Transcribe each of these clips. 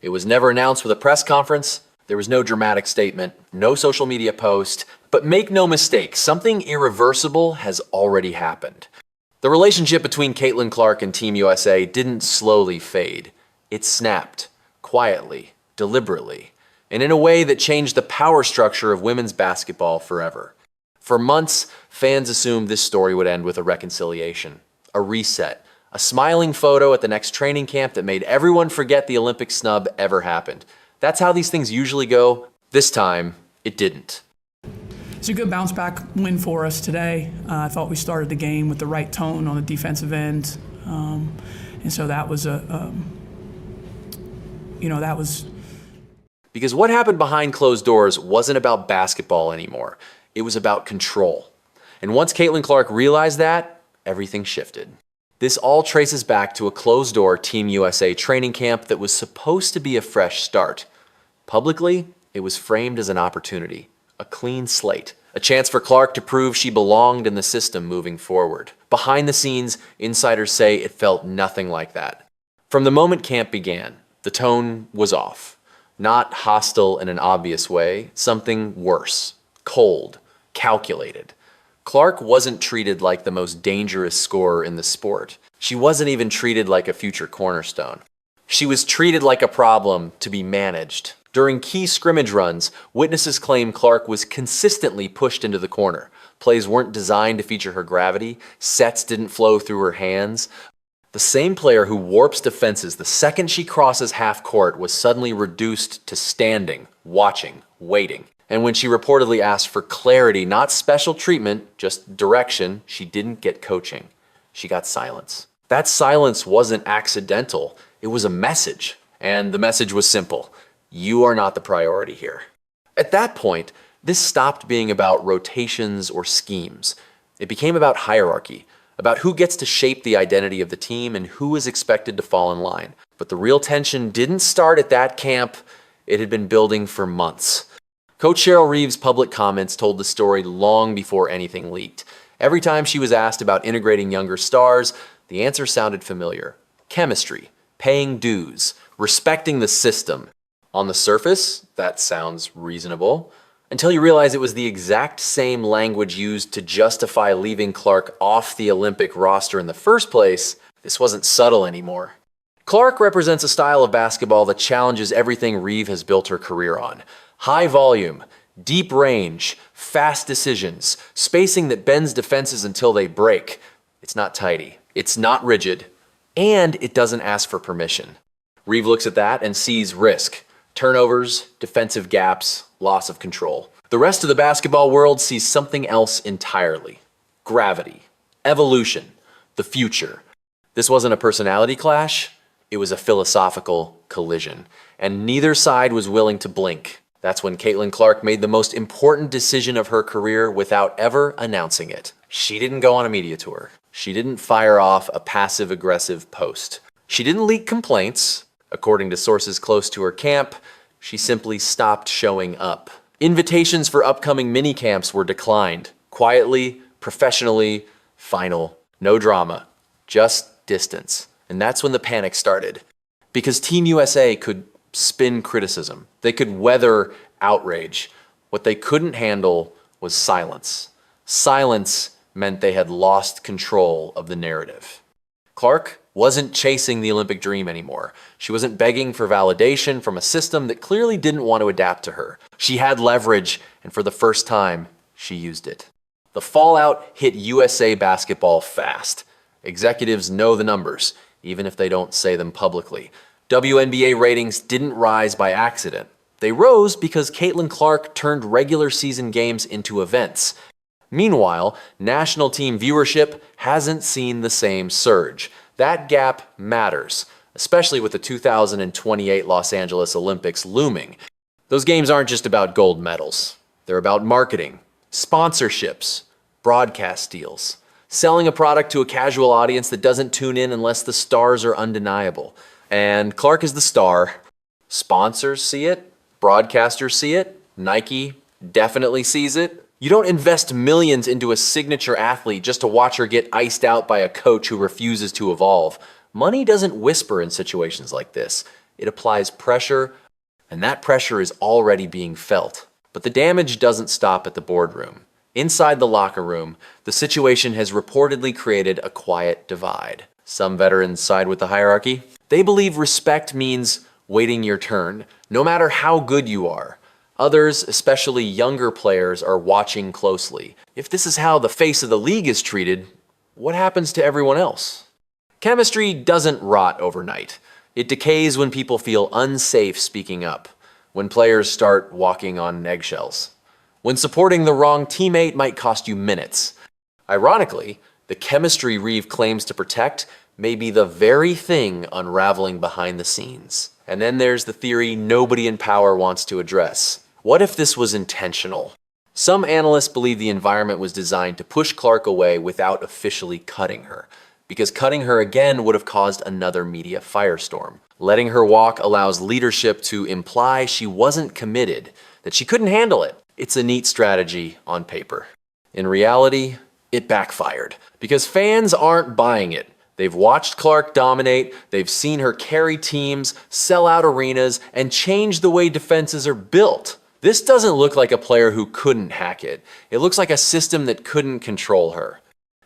It was never announced with a press conference. There was no dramatic statement, no social media post. But make no mistake, something irreversible has already happened. The relationship between Caitlin Clark and Team USA didn't slowly fade. It snapped, quietly, deliberately, and in a way that changed the power structure of women's basketball forever. For months, fans assumed this story would end with a reconciliation, a reset, a smiling photo at the next training camp that made everyone forget the Olympic snub ever happened. That's how these things usually go. This time, it didn't. It's a good bounce back win for us today. I thought we started the game with the right tone on the defensive end. And so that was Because what happened behind closed doors wasn't about basketball anymore. It was about control. And once Caitlin Clark realized that, everything shifted. This all traces back to a closed-door Team USA training camp that was supposed to be a fresh start. Publicly, it was framed as an opportunity, a clean slate, a chance for Clark to prove she belonged in the system moving forward. Behind the scenes, insiders say it felt nothing like that. From the moment camp began, the tone was off. Not hostile in an obvious way, something worse, cold, calculated. Clark wasn't treated like the most dangerous scorer in the sport. She wasn't even treated like a future cornerstone. She was treated like a problem to be managed. During key scrimmage runs, witnesses claim Clark was consistently pushed into the corner. Plays weren't designed to feature her gravity. Sets didn't flow through her hands. The same player who warps defenses the second she crosses half court was suddenly reduced to standing, watching, waiting. And when she reportedly asked for clarity, not special treatment, just direction, she didn't get coaching. She got silence. That silence wasn't accidental. It was a message. And the message was simple. You are not the priority here. At that point, this stopped being about rotations or schemes. It became about hierarchy, about who gets to shape the identity of the team and who is expected to fall in line. But the real tension didn't start at that camp. It had been building for months. Coach Cheryl Reeves' public comments told the story long before anything leaked. Every time she was asked about integrating younger stars, the answer sounded familiar. Chemistry, paying dues, respecting the system. On the surface, that sounds reasonable. Until you realize it was the exact same language used to justify leaving Clark off the Olympic roster in the first place, this wasn't subtle anymore. Clark represents a style of basketball that challenges everything Reeve has built her career on. High volume, deep range, fast decisions, spacing that bends defenses until they break. It's not tidy, it's not rigid, and it doesn't ask for permission. Reeve looks at that and sees risk. Turnovers, defensive gaps, loss of control. The rest of the basketball world sees something else entirely. Gravity, evolution, the future. This wasn't a personality clash, it was a philosophical collision. And neither side was willing to blink. That's when Caitlin Clark made the most important decision of her career without ever announcing it. She didn't go on a media tour. She didn't fire off a passive-aggressive post. She didn't leak complaints. According to sources close to her camp, she simply stopped showing up. Invitations for upcoming mini camps were declined. Quietly, professionally, final. No drama. Just distance. And that's when the panic started. Because Team USA could spin criticism. They could weather outrage. What they couldn't handle was silence. Silence meant they had lost control of the narrative. Clark wasn't chasing the Olympic dream anymore. She wasn't begging for validation from a system that clearly didn't want to adapt to her. She had leverage, and for the first time, she used it. The fallout hit USA basketball fast. Executives know the numbers, even if they don't say them publicly. WNBA ratings didn't rise by accident. They rose because Caitlin Clark turned regular season games into events. Meanwhile, national team viewership hasn't seen the same surge. That gap matters, especially with the 2028 Los Angeles Olympics looming. Those games aren't just about gold medals. They're about marketing, sponsorships, broadcast deals, selling a product to a casual audience that doesn't tune in unless the stars are undeniable. And Clark is the star. Sponsors see it, broadcasters see it, Nike definitely sees it. You don't invest millions into a signature athlete just to watch her get iced out by a coach who refuses to evolve. Money doesn't whisper in situations like this. It applies pressure, and that pressure is already being felt. But the damage doesn't stop at the boardroom. Inside the locker room, the situation has reportedly created a quiet divide. Some veterans side with the hierarchy. They believe respect means waiting your turn, no matter how good you are. Others, especially younger players, are watching closely. If this is how the face of the league is treated, what happens to everyone else? Chemistry doesn't rot overnight. It decays when people feel unsafe speaking up, when players start walking on eggshells, when supporting the wrong teammate might cost you minutes. Ironically, the chemistry Reeve claims to protect may be the very thing unraveling behind the scenes. And then there's the theory nobody in power wants to address. What if this was intentional? Some analysts believe the environment was designed to push Clark away without officially cutting her, because cutting her again would have caused another media firestorm. Letting her walk allows leadership to imply she wasn't committed, that she couldn't handle it. It's a neat strategy on paper. In reality, it backfired, because fans aren't buying it. They've watched Clark dominate, they've seen her carry teams, sell out arenas, and change the way defenses are built. This doesn't look like a player who couldn't hack it. It looks like a system that couldn't control her.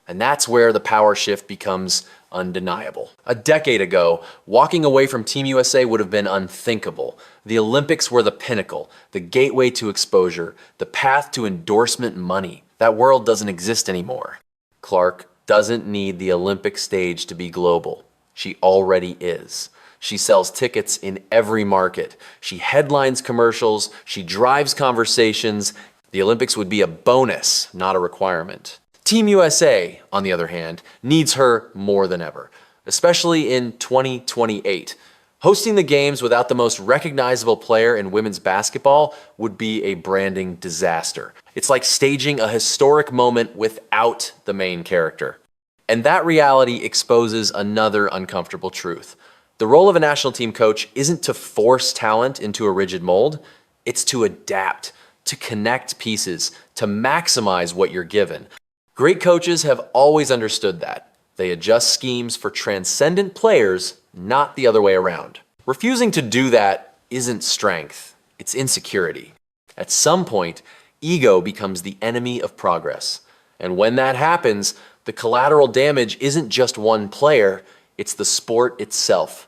And that's where the power shift becomes undeniable. A decade ago, walking away from Team USA would have been unthinkable. The Olympics were the pinnacle, the gateway to exposure, the path to endorsement money. That world doesn't exist anymore. Clark doesn't need the Olympic stage to be global. She already is. She sells tickets in every market. She headlines commercials. She drives conversations. The Olympics would be a bonus, not a requirement. Team USA, on the other hand, needs her more than ever, especially in 2028. Hosting the games without the most recognizable player in women's basketball would be a branding disaster. It's like staging a historic moment without the main character. And that reality exposes another uncomfortable truth. The role of a national team coach isn't to force talent into a rigid mold, it's to adapt, to connect pieces, to maximize what you're given. Great coaches have always understood that. They adjust schemes for transcendent players, not the other way around. Refusing to do that isn't strength, it's insecurity. At some point, ego becomes the enemy of progress. And when that happens, the collateral damage isn't just one player, it's the sport itself.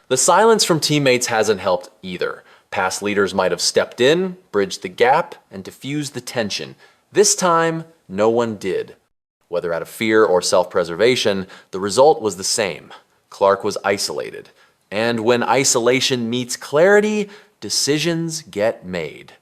The silence from teammates hasn't helped either. Past leaders might have stepped in, bridged the gap, and diffused the tension. This time, no one did. Whether out of fear or self-preservation, the result was the same. Clark was isolated. And when isolation meets clarity, decisions get made.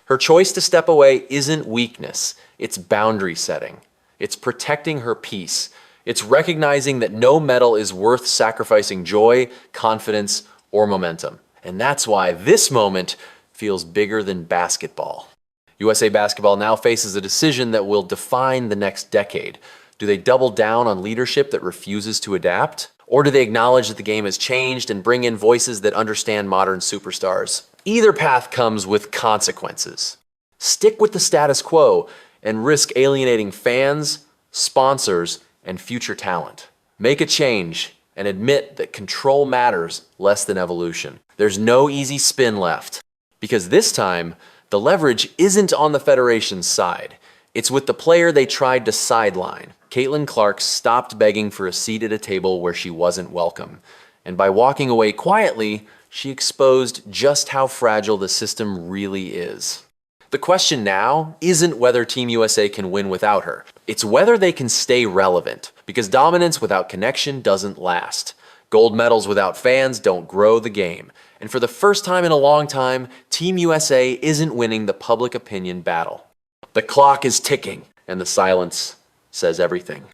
Her choice to step away isn't weakness, it's boundary setting. It's protecting her peace. It's recognizing that no medal is worth sacrificing joy, confidence, or momentum. And that's why this moment feels bigger than basketball. USA Basketball now faces a decision that will define the next decade. Do they double down on leadership that refuses to adapt? Or do they acknowledge that the game has changed and bring in voices that understand modern superstars? Either path comes with consequences. Stick with the status quo and risk alienating fans, sponsors, and future talent. Make a change and admit that control matters less than evolution. There's no easy spin left, because this time, the leverage isn't on the Federation's side. It's with the player they tried to sideline. Caitlin Clark stopped begging for a seat at a table where she wasn't welcome. And by walking away quietly, she exposed just how fragile the system really is. The question now isn't whether Team USA can win without her. It's whether they can stay relevant, because dominance without connection doesn't last. Gold medals without fans don't grow the game. And for the first time in a long time, Team USA isn't winning the public opinion battle. The clock is ticking, and the silence says everything.